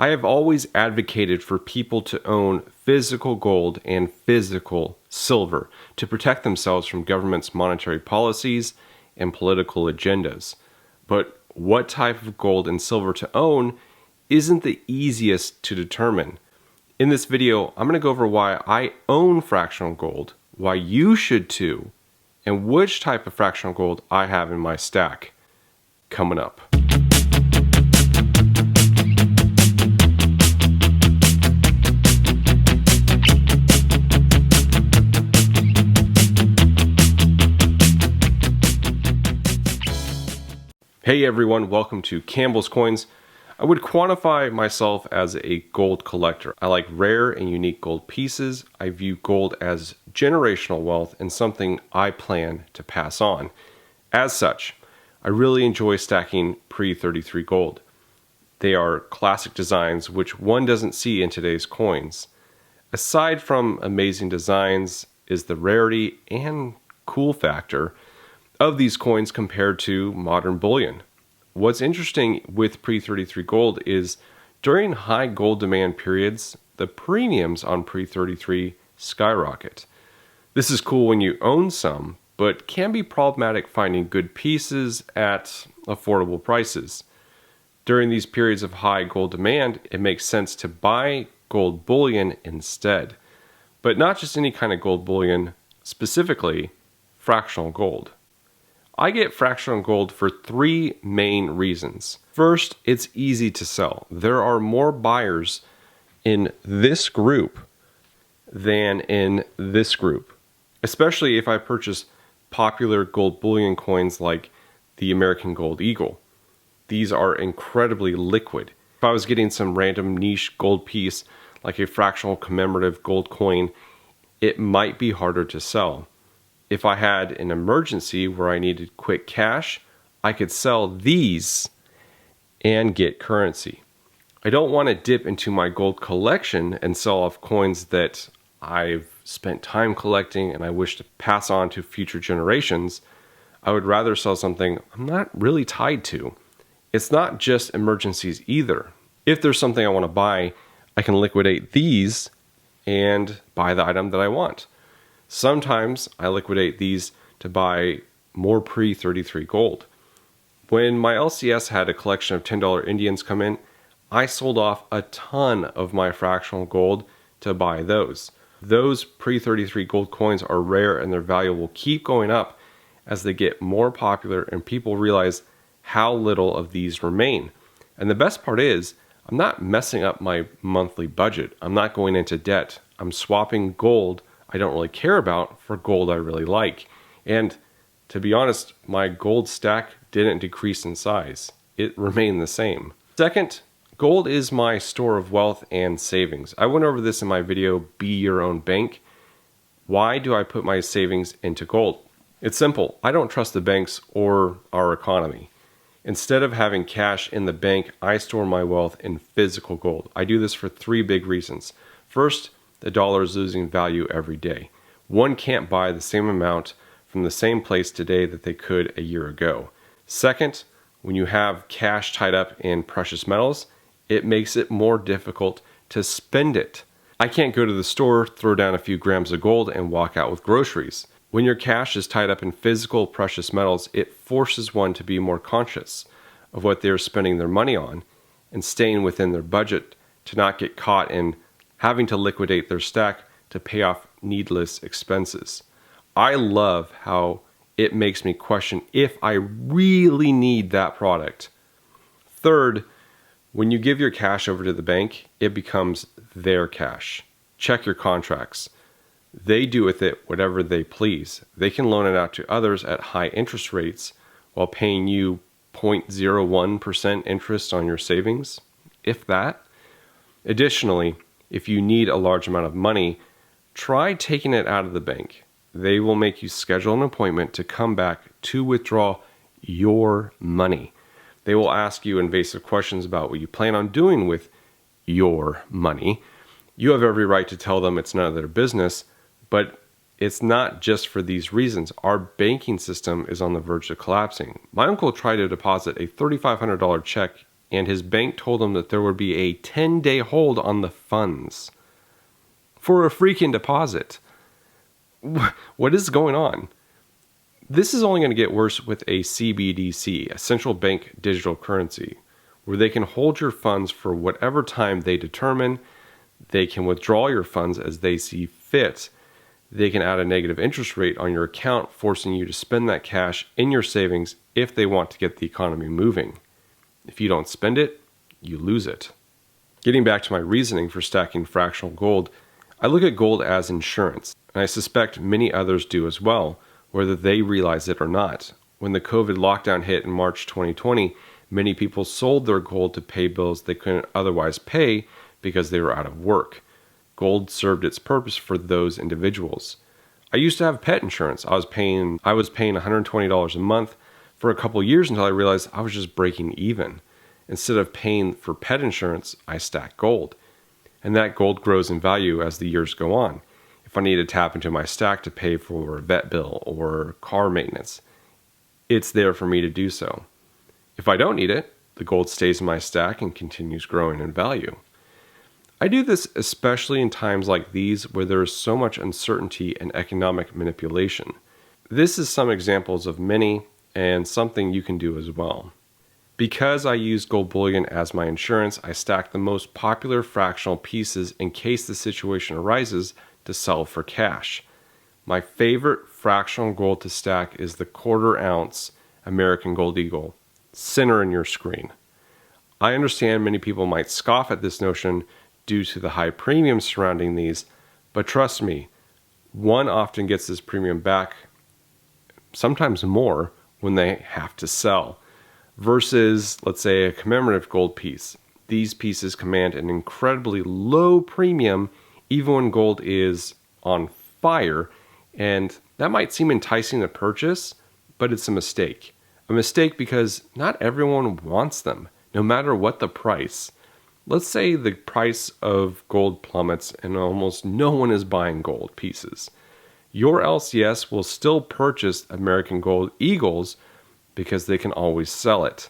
I have always advocated for people to own physical gold and physical silver to protect themselves from government's monetary policies and political agendas. But what type of gold and silver to own isn't the easiest to determine. In this video, I'm going to go over why I own fractional gold, why you should too, and which type of fractional gold I have in my stack. Coming up. Hey everyone, welcome to Campbell's Coins. I would quantify myself as a gold collector. I like rare and unique gold pieces. I view gold as generational wealth and something I plan to pass on. As such, I really enjoy stacking pre-33 gold. They are classic designs which one doesn't see in today's coins. Aside from amazing designs is the rarity and cool factor of these coins compared to modern bullion. What's interesting with pre-33 gold is during high gold demand periods, the premiums on pre-33 skyrocket. This is cool when you own some, but can be problematic finding good pieces at affordable prices. During these periods of high gold demand, it makes sense to buy gold bullion instead. But not just any kind of gold bullion, specifically fractional gold. I get fractional gold for three main reasons. First, it's easy to sell. There are more buyers in this group than in this group, especially if I purchase popular gold bullion coins like the American Gold Eagle. These are incredibly liquid. If I was getting some random niche gold piece like a fractional commemorative gold coin, it might be harder to sell. If I had an emergency where I needed quick cash, I could sell these and get currency. I don't want to dip into my gold collection and sell off coins that I've spent time collecting and I wish to pass on to future generations. I would rather sell something I'm not really tied to. It's not just emergencies either. If there's something I want to buy, I can liquidate these and buy the item that I want. Sometimes I liquidate these to buy more pre-33 gold. When my LCS had a collection of $10 Indians come in, I sold off a ton of my fractional gold to buy those. Those pre-33 gold coins are rare and their value will keep going up as they get more popular and people realize how little of these remain. And the best part is, I'm not messing up my monthly budget. I'm not going into debt. I'm swapping gold I don't really care about for gold I really like. And to be honest, my gold stack didn't decrease in size. It remained the same. Second, gold is my store of wealth and savings. I went over this in my video, Be Your Own Bank. Why do I put my savings into gold? It's simple. I don't trust the banks or our economy. Instead of having cash in the bank, I store my wealth in physical gold. I do this for three big reasons. First, the dollar is losing value every day. One can't buy the same amount from the same place today that they could a year ago. Second, when you have cash tied up in precious metals, it makes it more difficult to spend it. I can't go to the store, throw down a few grams of gold, and walk out with groceries. When your cash is tied up in physical precious metals, it forces one to be more conscious of what they're spending their money on and staying within their budget to not get caught in having to liquidate their stack to pay off needless expenses. I love how it makes me question if I really need that product. Third, when you give your cash over to the bank, it becomes their cash. Check your contracts. They do with it whatever they please. They can loan it out to others at high interest rates while paying you 0.01% interest on your savings, if that. Additionally, if you need a large amount of money, try taking it out of the bank. They will make you schedule an appointment to come back to withdraw your money. They will ask you invasive questions about what you plan on doing with your money. You have every right to tell them it's none of their business, but it's not just for these reasons. Our banking system is on the verge of collapsing. My uncle tried to deposit a $3,500 check and his bank told him that there would be a 10-day hold on the funds for a freaking deposit. What is going on? This is only going to get worse with a cbdc, a central bank digital currency, where they can hold your funds for whatever time they determine. They can withdraw your funds as they see fit. They can add a negative interest rate on your account, forcing you to spend that cash in your savings if they want to get the economy moving. If you don't spend it, you lose it. Getting back to my reasoning for stacking fractional gold, I look at gold as insurance, and I suspect many others do as well, whether they realize it or not. When the COVID lockdown hit in March 2020, many people sold their gold to pay bills they couldn't otherwise pay because they were out of work. Gold served its purpose for those individuals. I used to have pet insurance. I was paying $120 a month for a couple years until I realized I was just breaking even. Instead of paying for pet insurance, I stacked gold. And that gold grows in value as the years go on. If I need to tap into my stack to pay for a vet bill or car maintenance, it's there for me to do so. If I don't need it, the gold stays in my stack and continues growing in value. I do this especially in times like these where there is so much uncertainty and economic manipulation. This is some examples of many and something you can do as well. Because I use gold bullion as my insurance, I stack the most popular fractional pieces in case the situation arises to sell for cash. My favorite fractional gold to stack is the 1/4 ounce American Gold Eagle, center in your screen. I understand many people might scoff at this notion due to the high premium surrounding these, but trust me, one often gets this premium back, sometimes more, when they have to sell. Versus, let's say, a commemorative gold piece. These pieces command an incredibly low premium even when gold is on fire, and that might seem enticing to purchase, but it's a mistake. A mistake because not everyone wants them, no matter what the price. Let's say the price of gold plummets and almost no one is buying gold pieces. Your LCS will still purchase American Gold Eagles because they can always sell it.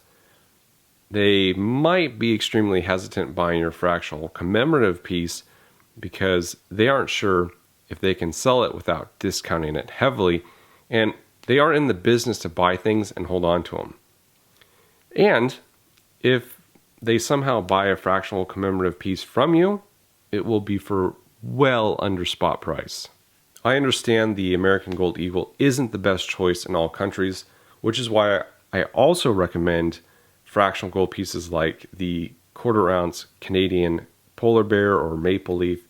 They might be extremely hesitant buying your fractional commemorative piece because they aren't sure if they can sell it without discounting it heavily, and they aren't in the business to buy things and hold on to them. And if they somehow buy a fractional commemorative piece from you, it will be for well under spot price. I understand the American Gold Eagle isn't the best choice in all countries, which is why I also recommend fractional gold pieces like the 1/4 ounce Canadian polar bear or maple leaf,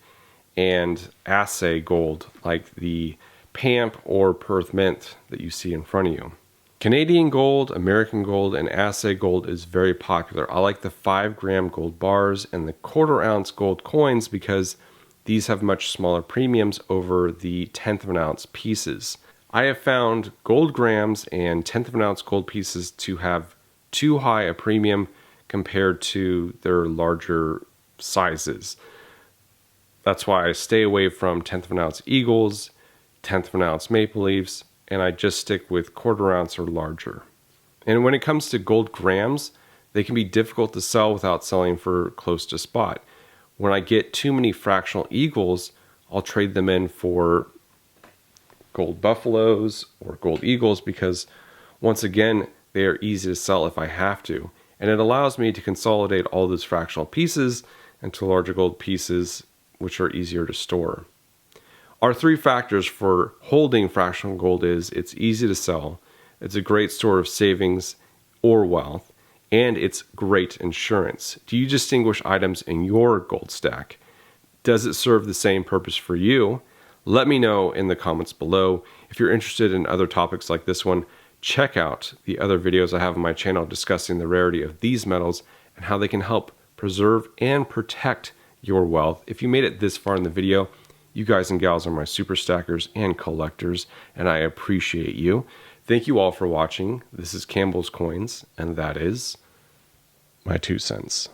and assay gold like the Pamp or Perth Mint that you see in front of you. Canadian gold, American gold, and assay gold is very popular. I like the 5-gram gold bars and the 1/4 ounce gold coins because these have much smaller premiums over the 1/10 of an ounce pieces. I have found gold grams and 1/10 of an ounce gold pieces to have too high a premium compared to their larger sizes. That's why I stay away from 1/10 of an ounce eagles, 1/10 of an ounce maple leafs, and I just stick with 1/4 ounce or larger. And when it comes to gold grams, they can be difficult to sell without selling for close to spot. When I get too many fractional eagles, I'll trade them in for gold buffaloes or gold eagles because, once again, they are easy to sell if I have to. And it allows me to consolidate all those fractional pieces into larger gold pieces, which are easier to store. Our 3 factors for holding fractional gold is it's easy to sell, it's a great store of savings or wealth, and it's great insurance. Do you distinguish items in your gold stack? Does it serve the same purpose for you? Let me know in the comments below. If you're interested in other topics like this one, check out the other videos I have on my channel discussing the rarity of these metals and how they can help preserve and protect your wealth. If you made it this far in the video, you guys and gals are my super stackers and collectors, and I appreciate you. Thank you all for watching. This is Campbell's Coins, and that is my 2 cents.